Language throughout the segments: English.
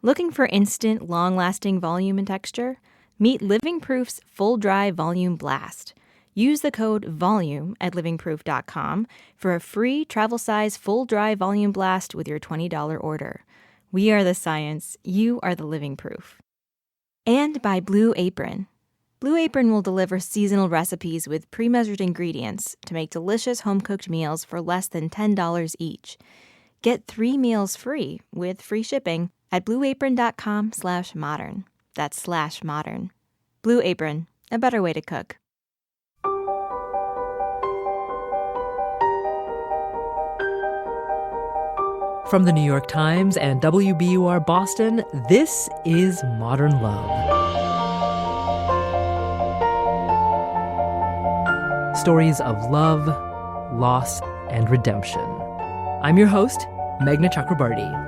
Looking for instant, long-lasting volume and texture? Meet Living Proof's Full Dry Volume Blast. Use the code VOLUME at livingproof.com for a free travel-size full dry volume blast with your $20 order. We are the science. You are the living proof. And by Blue Apron. Blue Apron will deliver seasonal recipes with pre-measured ingredients to make delicious home-cooked meals for less than $10 each. Get 3 meals free with free shipping at blueapron.com/modern. That's /modern. Blue Apron, a better way to cook. From the New York Times and WBUR Boston, this is Modern Love. Stories of love, loss, and redemption. I'm your host, Meghna Chakrabarty.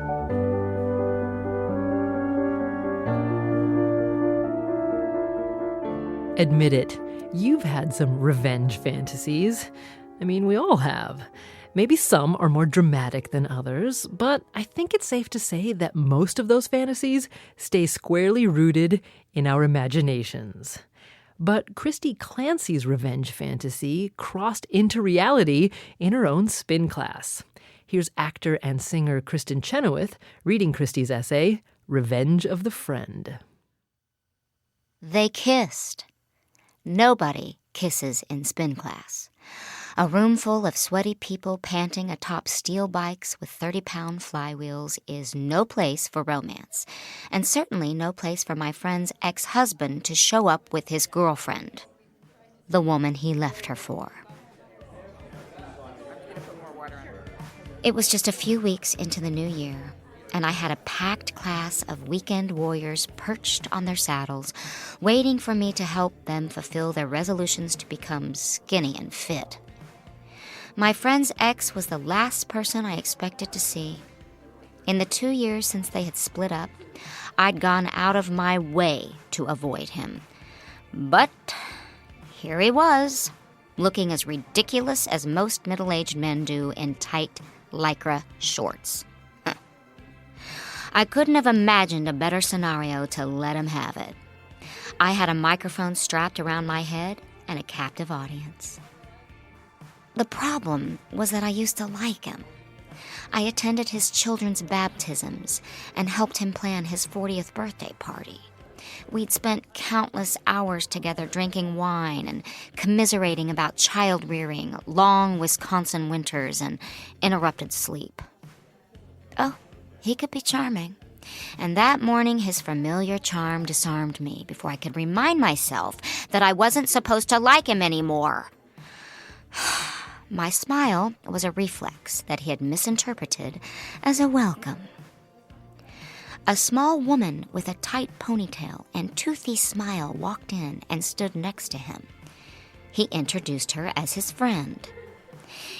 Admit it, you've had some revenge fantasies. I mean, we all have. Maybe some are more dramatic than others, but I think it's safe to say that most of those fantasies stay squarely rooted in our imaginations. But Christy Clancy's revenge fantasy crossed into reality in her own spin class. Here's actor and singer Kristin Chenoweth reading Christy's essay, Revenge of the Friend. They kissed. Nobody kisses in spin class. A room full of sweaty people panting atop steel bikes with 30-pound flywheels is no place for romance, and certainly no place for my friend's ex-husband to show up with his girlfriend, the woman he left her for. It was just a few weeks into the new year, and I had a packed class of weekend warriors perched on their saddles, waiting for me to help them fulfill their resolutions to become skinny and fit. My friend's ex was the last person I expected to see. In the 2 years since they had split up, I'd gone out of my way to avoid him. But here he was, looking as ridiculous as most middle-aged men do in tight Lycra shorts. I couldn't have imagined a better scenario to let him have it. I had a microphone strapped around my head and a captive audience. The problem was that I used to like him. I attended his children's baptisms and helped him plan his 40th birthday party. We'd spent countless hours together drinking wine and commiserating about child-rearing, long Wisconsin winters, and interrupted sleep. Oh, he could be charming. And that morning, his familiar charm disarmed me before I could remind myself that I wasn't supposed to like him anymore. My smile was a reflex that he had misinterpreted as a welcome. A small woman with a tight ponytail and toothy smile walked in and stood next to him. He introduced her as his friend.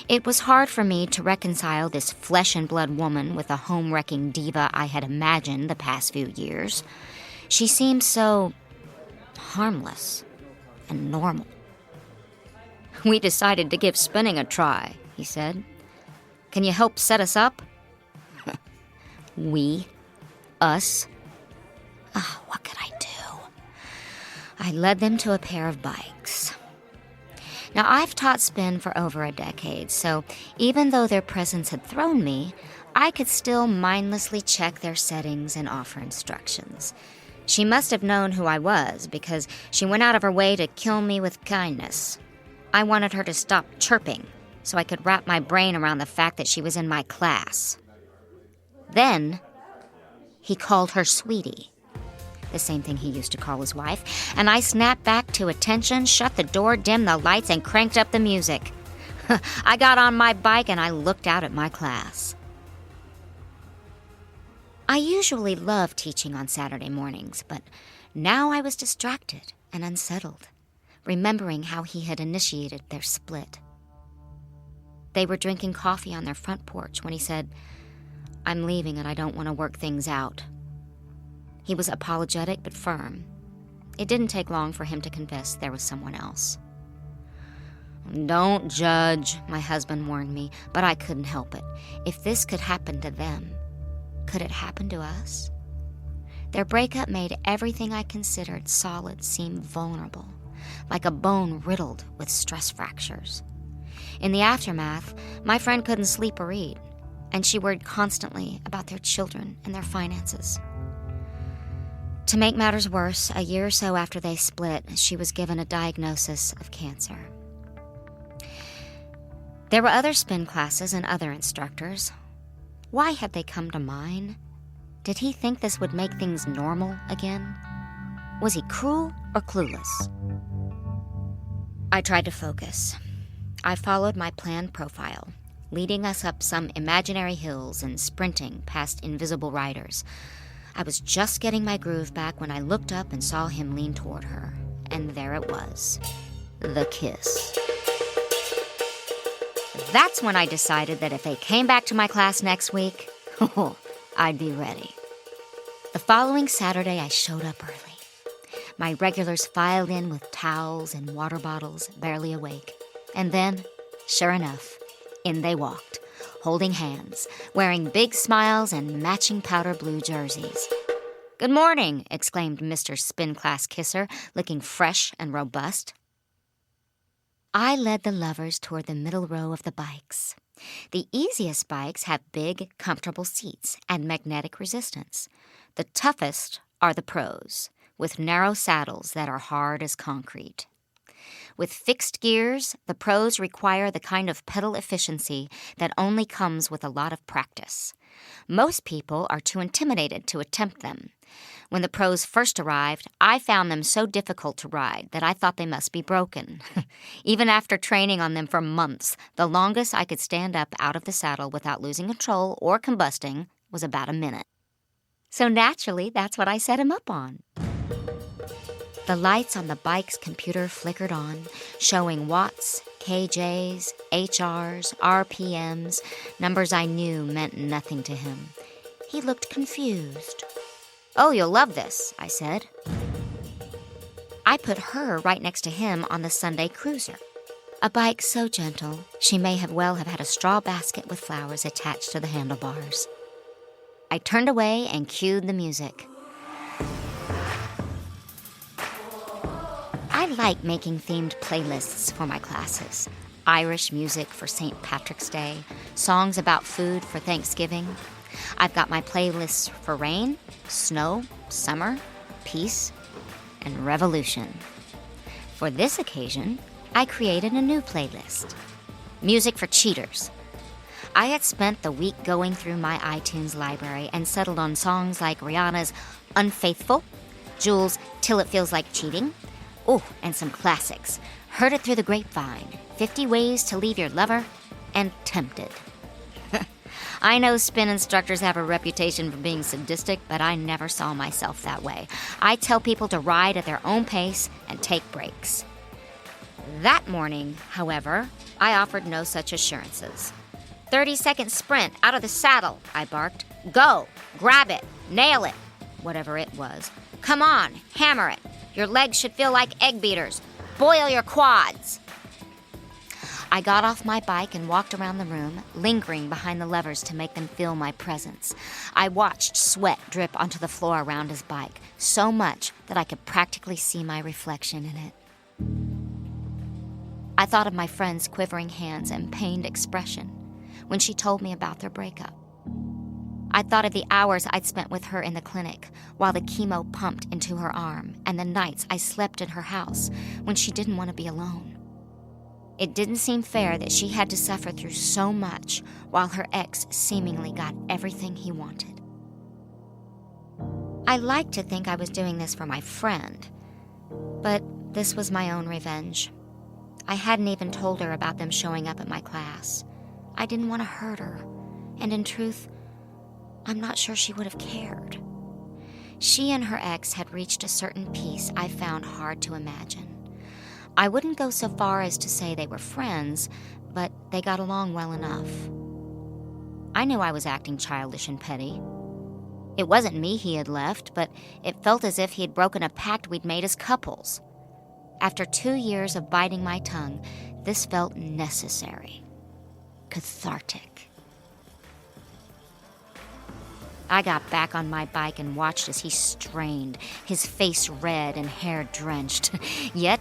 It was hard for me to reconcile this flesh-and-blood woman with the home-wrecking diva I had imagined the past few years. She seemed so harmless and normal. "We decided to give spinning a try," he said. "Can you help set us up?" We? Us? What could I do? I led them to a pair of bikes. Now, I've taught spin for over a decade, so even though their presence had thrown me, I could still mindlessly check their settings and offer instructions. She must have known who I was, because she went out of her way to kill me with kindness. I wanted her to stop chirping so I could wrap my brain around the fact that she was in my class. Then, he called her sweetie, the same thing he used to call his wife, and I snapped back to attention, shut the door, dimmed the lights, and cranked up the music. I got on my bike and I looked out at my class. I usually love teaching on Saturday mornings, but now I was distracted and unsettled, remembering how he had initiated their split. They were drinking coffee on their front porch when he said, "I'm leaving and I don't want to work things out." He was apologetic but firm. It didn't take long for him to confess there was someone else. "Don't judge," my husband warned me, but I couldn't help it. If this could happen to them, could it happen to us? Their breakup made everything I considered solid seem vulnerable, like a bone riddled with stress fractures. In the aftermath, my friend couldn't sleep or eat, and she worried constantly about their children and their finances. To make matters worse, a year or so after they split, she was given a diagnosis of cancer. There were other spin classes and other instructors. Why had they come to mine? Did he think this would make things normal again? Was he cruel or clueless? I tried to focus. I followed my planned profile, leading us up some imaginary hills and sprinting past invisible riders. I was just getting my groove back when I looked up and saw him lean toward her. And there it was. The kiss. That's when I decided that if they came back to my class next week, I'd be ready. The following Saturday, I showed up early. My regulars filed in with towels and water bottles, barely awake. And then, sure enough, in they walked, holding hands, wearing big smiles and matching powder blue jerseys. "Good morning," exclaimed Mr. Spin Class Kisser, looking fresh and robust. I led the lovers toward the middle row of the bikes. The easiest bikes have big, comfortable seats and magnetic resistance. The toughest are the pros, with narrow saddles that are hard as concrete. With fixed gears, the pros require the kind of pedal efficiency that only comes with a lot of practice. Most people are too intimidated to attempt them. When the pros first arrived, I found them so difficult to ride that I thought they must be broken. Even after training on them for months, the longest I could stand up out of the saddle without losing control or combusting was about a minute. So naturally, that's what I set him up on. The lights on the bike's computer flickered on, showing watts, kJs, HRs, RPMs, numbers I knew meant nothing to him. He looked confused. "Oh, you'll love this," I said. I put her right next to him on the Sunday Cruiser, a bike so gentle she may have had a straw basket with flowers attached to the handlebars. I turned away and cued the music. I like making themed playlists for my classes. Irish music for St. Patrick's Day, songs about food for Thanksgiving. I've got my playlists for rain, snow, summer, peace, and revolution. For this occasion, I created a new playlist. Music for cheaters. I had spent the week going through my iTunes library and settled on songs like Rihanna's Unfaithful, Jules' Till It Feels Like Cheating, and some classics. Heard It Through the Grapevine, 50 Ways to Leave Your Lover, and Tempted. I know spin instructors have a reputation for being sadistic, but I never saw myself that way. I tell people to ride at their own pace and take breaks. That morning, however, I offered no such assurances. 30-second sprint out of the saddle, I barked. Go, grab it, nail it, whatever it was. Come on, hammer it. Your legs should feel like egg beaters. Boil your quads. I got off my bike and walked around the room, lingering behind the levers to make them feel my presence. I watched sweat drip onto the floor around his bike, so much that I could practically see my reflection in it. I thought of my friend's quivering hands and pained expression when she told me about their breakup. I thought of the hours I'd spent with her in the clinic while the chemo pumped into her arm and the nights I slept in her house when she didn't want to be alone. It didn't seem fair that she had to suffer through so much while her ex seemingly got everything he wanted. I liked to think I was doing this for my friend, but this was my own revenge. I hadn't even told her about them showing up at my class. I didn't want to hurt her, and in truth, I'm not sure she would have cared. She and her ex had reached a certain peace I found hard to imagine. I wouldn't go so far as to say they were friends, but they got along well enough. I knew I was acting childish and petty. It wasn't me he had left, but it felt as if he had broken a pact we'd made as couples. After 2 years of biting my tongue, this felt necessary, cathartic. I got back on my bike and watched as he strained, his face red and hair drenched. Yet,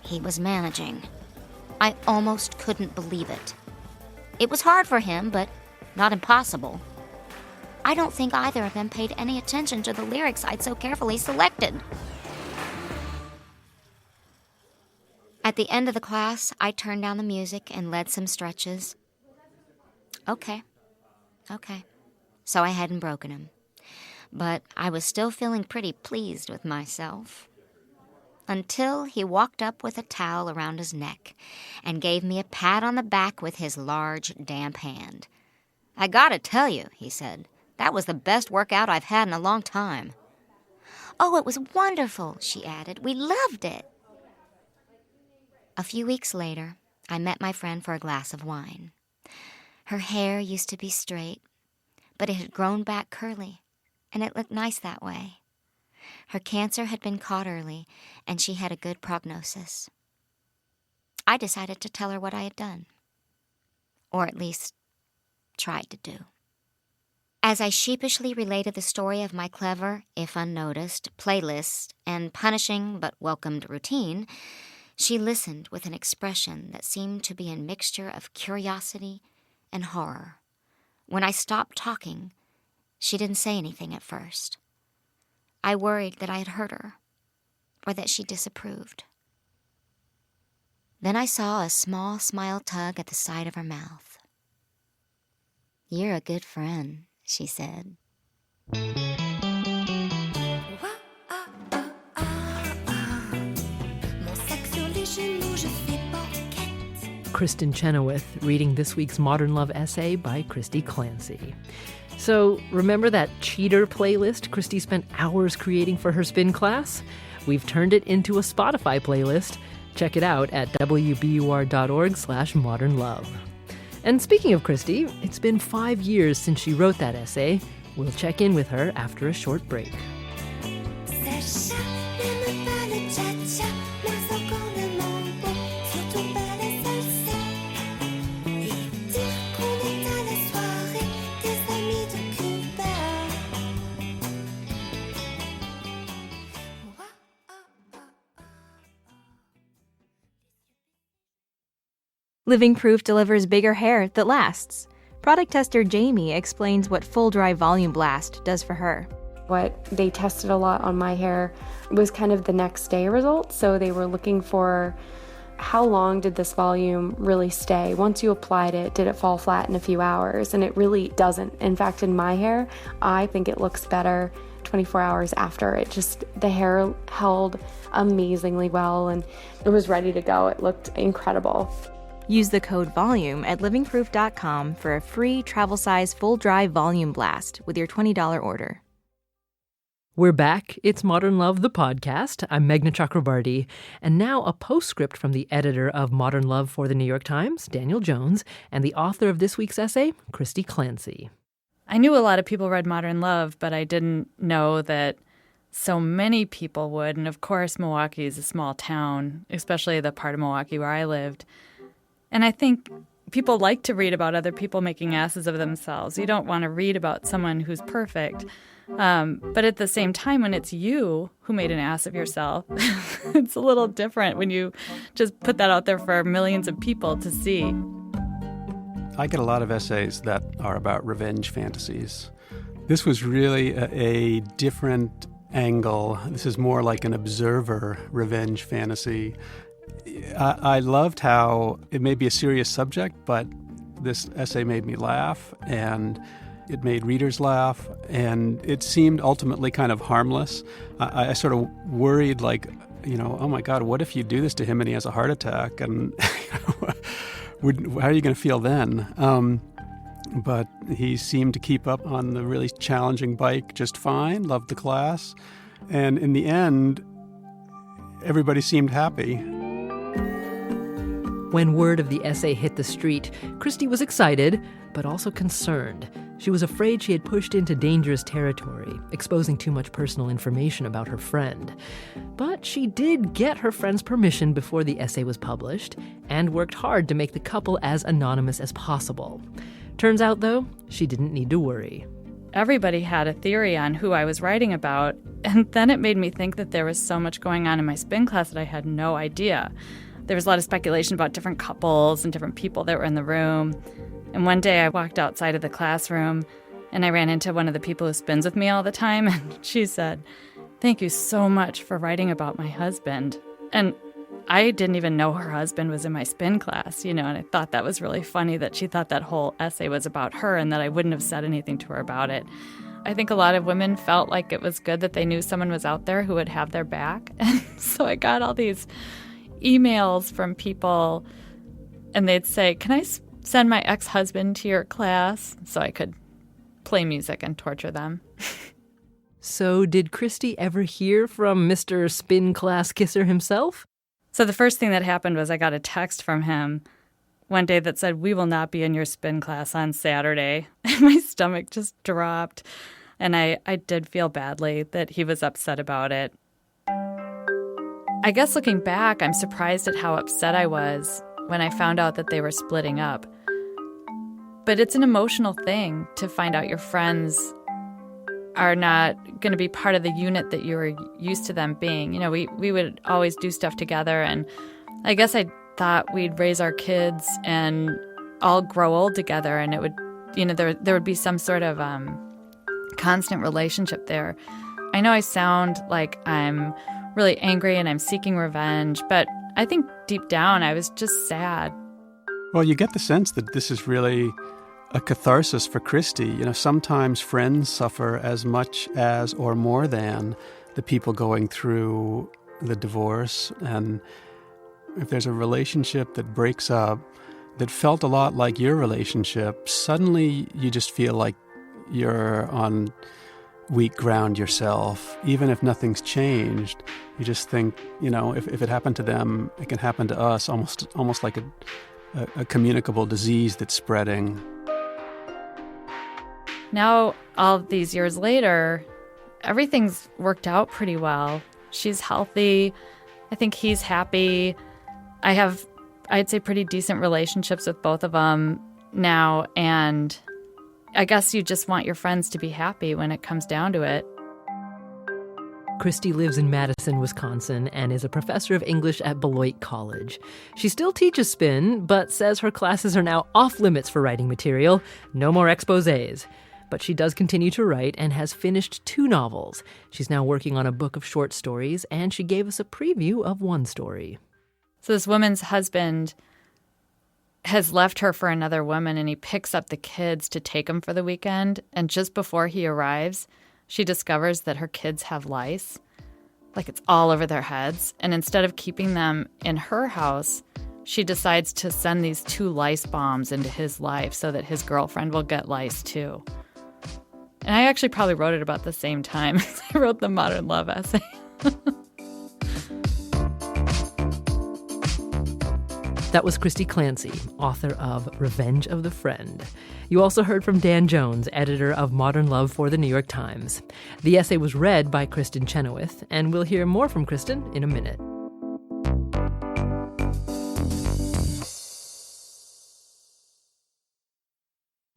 he was managing. I almost couldn't believe it. It was hard for him, but not impossible. I don't think either of them paid any attention to the lyrics I'd so carefully selected. At the end of the class, I turned down the music and led some stretches. Okay. So I hadn't broken him. But I was still feeling pretty pleased with myself. Until he walked up with a towel around his neck and gave me a pat on the back with his large, damp hand. "I gotta tell you," he said, "that was the best workout I've had in a long time." "Oh, it was wonderful," she added. "We loved it." A few weeks later, I met my friend for a glass of wine. Her hair used to be straight, but it had grown back curly, and it looked nice that way. Her cancer had been caught early, and she had a good prognosis. I decided to tell her what I had done, or at least tried to do. As I sheepishly related the story of my clever, if unnoticed, playlist and punishing but welcomed routine, she listened with an expression that seemed to be a mixture of curiosity and horror. When I stopped talking, she didn't say anything at first. I worried that I had hurt her, or that she disapproved. Then I saw a small smile tug at the side of her mouth. "You're a good friend," she said. Kristin Chenoweth reading this week's Modern Love essay by Kristy Clancy. So, remember that cheater playlist Kristy spent hours creating for her spin class? We've turned it into a Spotify playlist. Check it out at wbur.org/modernlove. And speaking of Kristy, it's been 5 years since she wrote that essay. We'll check in with her after a short break. Living Proof delivers bigger hair that lasts. Product tester Jamie explains what Full Dry Volume Blast does for her. What they tested a lot on my hair was kind of the next day results. So they were looking for how long did this volume really stay? Once you applied it, did it fall flat in a few hours? And it really doesn't. In fact, in my hair, I think it looks better 24 hours after. The hair held amazingly well and it was ready to go. It looked incredible. Use the code VOLUME at livingproof.com for a free travel-size full-dry volume blast with your $20 order. We're back. It's Modern Love, the podcast. I'm Meghna Chakrabarty. And now a postscript from the editor of Modern Love for the New York Times, Daniel Jones, and the author of this week's essay, Kristy Clancy. I knew a lot of people read Modern Love, but I didn't know that so many people would. And of course, Milwaukee is a small town, especially the part of Milwaukee where I lived. And I think people like to read about other people making asses of themselves. You don't want to read about someone who's perfect. But at the same time, when it's you who made an ass of yourself, it's a little different when you just put that out there for millions of people to see. I get a lot of essays that are about revenge fantasies. This was really a different angle. This is more like an observer revenge fantasy. I loved how it may be a serious subject, but this essay made me laugh, and it made readers laugh, and it seemed ultimately kind of harmless. I sort of worried, oh my God, what if you do this to him and he has a heart attack? And how are you going to feel then? But he seemed to keep up on the really challenging bike just fine, loved the class, and in the end, everybody seemed happy. When word of the essay hit the street, Kristy was excited, but also concerned. She was afraid she had pushed into dangerous territory, exposing too much personal information about her friend. But she did get her friend's permission before the essay was published, and worked hard to make the couple as anonymous as possible. Turns out, though, she didn't need to worry. everybody had a theory on who I was writing about. And then it made me think that there was so much going on in my spin class that I had no idea. There was a lot of speculation about different couples and different people that were in the room. And one day I walked outside of the classroom and I ran into one of the people who spins with me all the time. And she said, "Thank you so much for writing about my husband." And I didn't even know her husband was in my spin class, and I thought that was really funny that she thought that whole essay was about her and that I wouldn't have said anything to her about it. I think a lot of women felt like it was good that they knew someone was out there who would have their back. And so I got all these emails from people, and they'd say, "Can I send my ex-husband to your class?" So I could play music and torture them. So did Kristy ever hear from Mr. Spin Class Kisser himself? So the first thing that happened was I got a text from him one day that said, "We will not be in your spin class on Saturday." And my stomach just dropped. And I did feel badly that he was upset about it. I guess looking back, I'm surprised at how upset I was when I found out that they were splitting up. But it's an emotional thing to find out your friends are not going to be part of the unit that you were used to them being. We would always do stuff together, and I guess I thought we'd raise our kids and all grow old together, and it would, there would be some sort of constant relationship there. I know I sound like I'm really angry and I'm seeking revenge, but I think deep down I was just sad. Well, you get the sense that this is really a catharsis for Kristy. Sometimes friends suffer as much as or more than the people going through the divorce. And if there's a relationship that breaks up that felt a lot like your relationship, suddenly you just feel like you're on weak ground yourself. Even if nothing's changed, you just think, if it happened to them, it can happen to us, almost like a communicable disease that's spreading. Now, all these years later, everything's worked out pretty well. She's healthy. I think he's happy. I have, I'd say, pretty decent relationships with both of them now. And I guess you just want your friends to be happy when it comes down to it. Kristy lives in Madison, Wisconsin, and is a professor of English at Beloit College. She still teaches spin, but says her classes are now off limits for writing material. No more exposés. But she does continue to write and has finished 2 novels. She's now working on a book of short stories, and she gave us a preview of one story. So this woman's husband has left her for another woman, and he picks up the kids to take them for the weekend. And just before he arrives, she discovers that her kids have lice. Like, it's all over their heads. And instead of keeping them in her house, she decides to send these 2 lice bombs into his life so that his girlfriend will get lice too. And I actually probably wrote it about the same time as I wrote the Modern Love essay. That was Kristy Clancy, author of Revenge of the Friend. You also heard from Dan Jones, editor of Modern Love for the New York Times. The essay was read by Kristin Chenoweth, and we'll hear more from Kristin in a minute.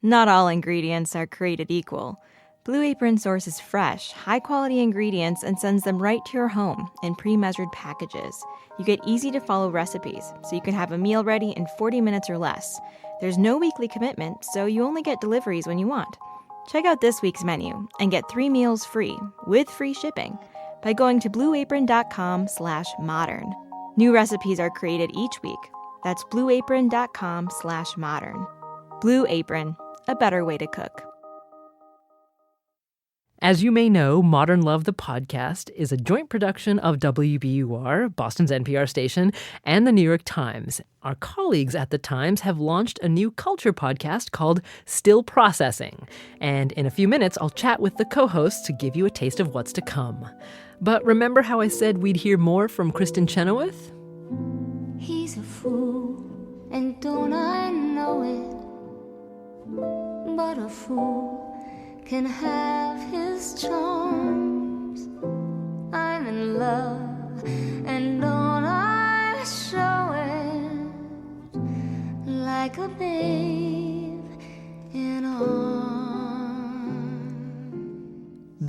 Not all ingredients are created equal. Blue Apron sources fresh, high-quality ingredients and sends them right to your home in pre-measured packages. You get easy-to-follow recipes, so you can have a meal ready in 40 minutes or less. There's no weekly commitment, so you only get deliveries when you want. Check out this week's menu and get 3 meals free with free shipping by going to blueapron.com/modern. New recipes are created each week. That's blueapron.com/modern. Blue Apron, a better way to cook. As you may know, Modern Love, the podcast, is a joint production of WBUR, Boston's NPR station, and the New York Times. Our colleagues at the Times have launched a new culture podcast called Still Processing. And in a few minutes, I'll chat with the co-hosts to give you a taste of what's to come. But remember how I said we'd hear more from Kristin Chenoweth? He's a fool, and don't I know it? But a fool can have his charms. I'm in love, and don't I show it like a babe in arms.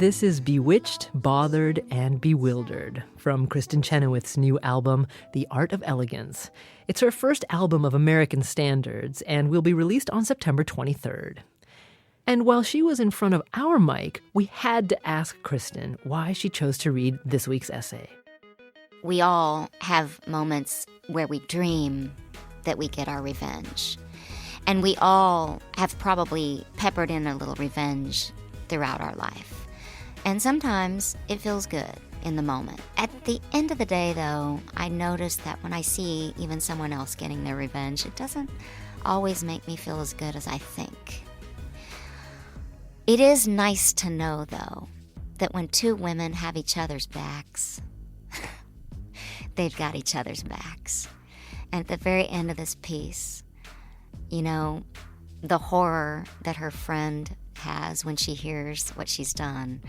This is Bewitched, Bothered, and Bewildered from Kristin Chenoweth's new album, The Art of Elegance. It's her first album of American standards and will be released on September 23rd. And while she was in front of our mic, we had to ask Kristin why she chose to read this week's essay. We all have moments where we dream that we get our revenge. And we all have probably peppered in a little revenge throughout our life. And sometimes it feels good in the moment. At the end of the day, though, I notice that when I see even someone else getting their revenge, it doesn't always make me feel as good as I think. It is nice to know, though, that when two women have each other's backs, they've got each other's backs. And at the very end of this piece, you know, the horror that her friend has when she hears what she's done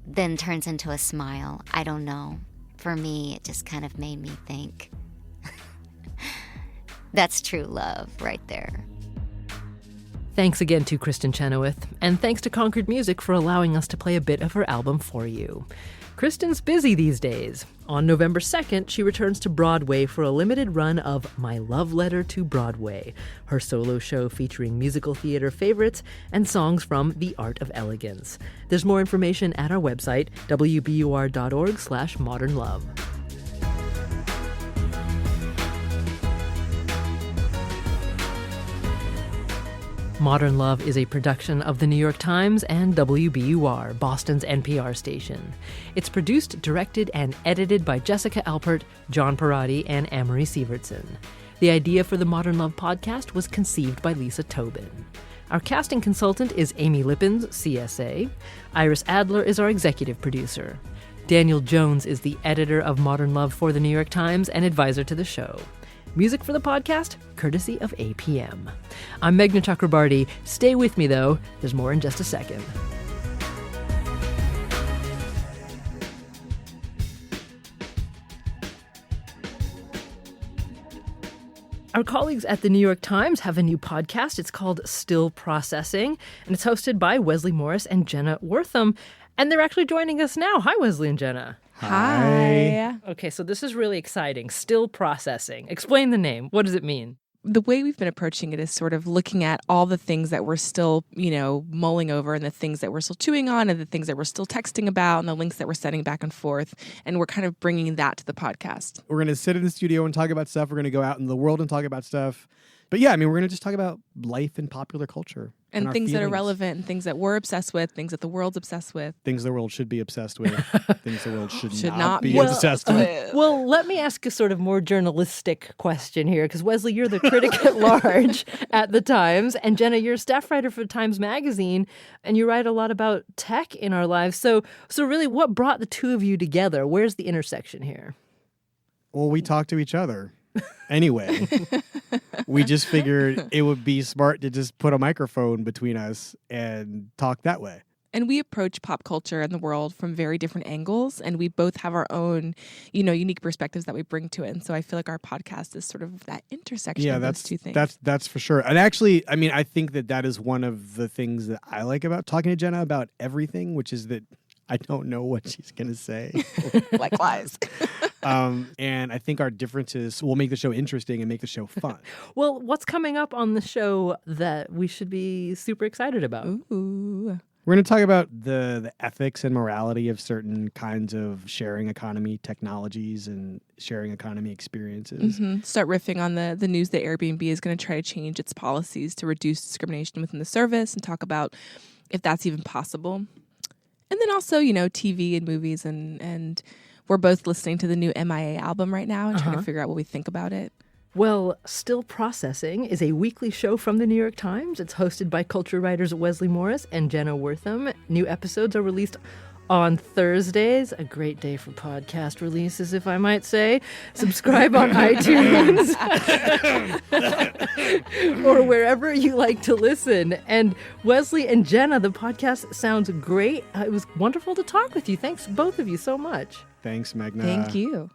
then turns into a smile. I don't know. For me, it just kind of made me think, that's true love right there. Thanks again to Kristin Chenoweth, and thanks to Concord Music for allowing us to play a bit of her album for you. Kristin's busy these days. On November 2nd, she returns to Broadway for a limited run of My Love Letter to Broadway, her solo show featuring musical theater favorites and songs from The Art of Elegance. There's more information at our website, wbur.org/modernlove. Modern Love is a production of The New York Times and WBUR, Boston's NPR station. It's produced, directed, and edited by Jessica Alpert, John Parati, and Amory Sievertson. The idea for the Modern Love podcast was conceived by Lisa Tobin. Our casting consultant is Amy Lippens, CSA. Iris Adler is our executive producer. Daniel Jones is the editor of Modern Love for The New York Times and advisor to the show. Music for the podcast, courtesy of APM. I'm Meghna Chakrabarti. Stay with me, though. There's more in just a second. Our colleagues at The New York Times have a new podcast. It's called Still Processing, and it's hosted by Wesley Morris and Jenna Wortham. And they're actually joining us now. Hi, Wesley and Jenna. Hi. Okay, so this is really exciting. Still Processing. Explain the name. What does it mean? The way we've been approaching it is sort of looking at all the things that we're still, mulling over, and the things that we're still chewing on, and the things that we're still texting about, and the links that we're sending back and forth. And we're kind of bringing that to the podcast. We're going to sit in the studio and talk about stuff. We're going to go out in the world and talk about stuff. But yeah, we're going to just talk about life and popular culture. And our things that are feelings. relevant, and things that we're obsessed with, things that the world's obsessed with. Things the world should be obsessed with. Things the world should not be Well, obsessed with. Well, let me ask a sort of more journalistic question here, because Wesley, you're the critic at large at the Times, and Jenna, you're a staff writer for Times Magazine, and you write a lot about tech in our lives. So really, what brought the two of you together? Where's the intersection here? Well, we talk to each other. Anyway, we just figured it would be smart to just put a microphone between us and talk that way. And we approach pop culture and the world from very different angles, and we both have our own, unique perspectives that we bring to it. And so I feel like our podcast is sort of that intersection of those two things. That's for sure. And actually, I think that is one of the things that I like about talking to Jenna about everything, which is that I don't know what she's going to say. Likewise. And I think our differences will make the show interesting and make the show fun. Well, what's coming up on the show that we should be super excited about? Ooh. We're going to talk about the ethics and morality of certain kinds of sharing economy technologies and sharing economy experiences. Mm-hmm. Start riffing on the news that Airbnb is going to try to change its policies to reduce discrimination within the service, and talk about if that's even possible. And then also, TV and movies, and we're both listening to the new MIA album right now and trying to figure out what we think about it. Well, Still Processing is a weekly show from The New York Times. It's hosted by culture writers Wesley Morris and Jenna Wortham. New episodes are released on Thursdays, a great day for podcast releases, if I might say. Subscribe on iTunes or wherever you like to listen. And Wesley and Jenna, the podcast sounds great. It was wonderful to talk with you. Thanks, both of you, so much. Thanks, Meghna. Thank you.